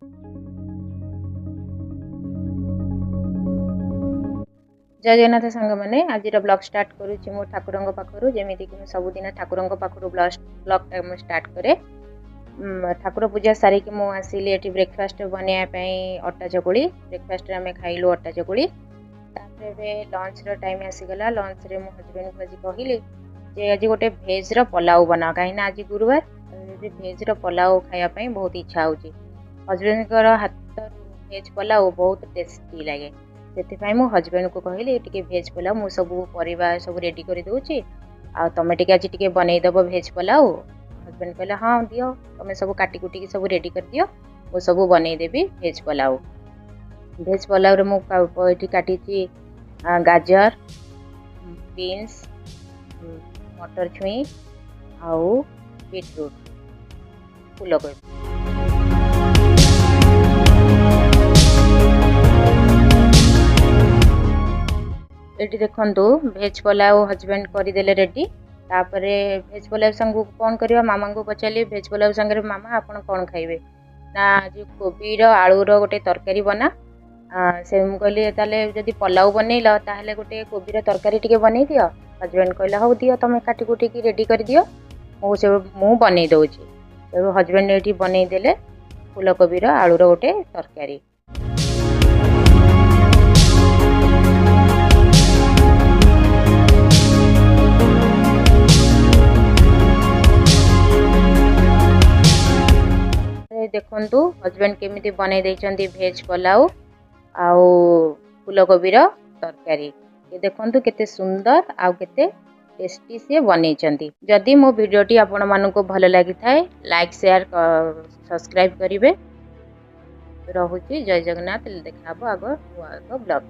जय जगन्नाथ सांग मैंने आज ब्लॉग स्टार्ट करुच्ची मो ठाकुर पाखर जमीक सबुदिन ठाकुर पाखर ब्लॉग स्टार्ट करे। ठाकुर पूजा सारिकी मु आसिली ये ब्रेकफास्ट बनवाई अटा चकुड़ी ब्रेकफास्ट आम खाइलु अटा चकुड़ी। लंच टाइम आसीगला लंच रे मो हजबैंड को आज कहली जे आज गोटे भेज पुलाव बना कहीं आज गुरुवार भेज पुलाव खायापी बहुत इच्छा होची। हजबैंड हाथ भेज पुलाव बहुत टेस्टी लगे से मो हजबैंड को कहली टी भेज पुलाव मु सब परिवा सब रेडी कर दूची आ तमें टी आज टी बनईदेव भेज पुलाव। हजबैंड कहले हाँ दियो तुम सब काटी कुटी सब रेडी कर दियो मु सब बनईदेवी भेज पुलाव। भेज पुलाव मुझे काटी गाजर बीन्स मटर छुई आउ बीटरूट फूलकोबी। ये देखु भेज पुलाव हजबैंड करदेले रेडी। तापर भेज पुलाव संग कौन करवा मामा को पचारि भेज पुलाव संगे मामा आपन कौन खाइबे ना आज कोबीर आलूर गोटे तरकारी बना से मुझे ताले जदि पुलाव बनइल ताहले गोटे कोबीर तरकारी टिके बनई दियो। हजबैंड कहला हो दियो तुम काटी कुटी रेडी कर दियो मु बनई दउची। हजबैंड ये बनई देले फूलकोबीर आलूर गोटे तरकारी। देखु हजबैंड केमिति बनई देइचंती भेज पुलाव आउ फूलकोबीर तरकारी। ये देखु केते सुंदर आउ केते टेस्टी से बनईचंती। जदि मो वीडियोटी आपण मानको भल लागि थाए लाइक शेयर सब्सक्राइब करिवे। रहुची जय जगन्नाथ। देखा आगो ब्लॉग।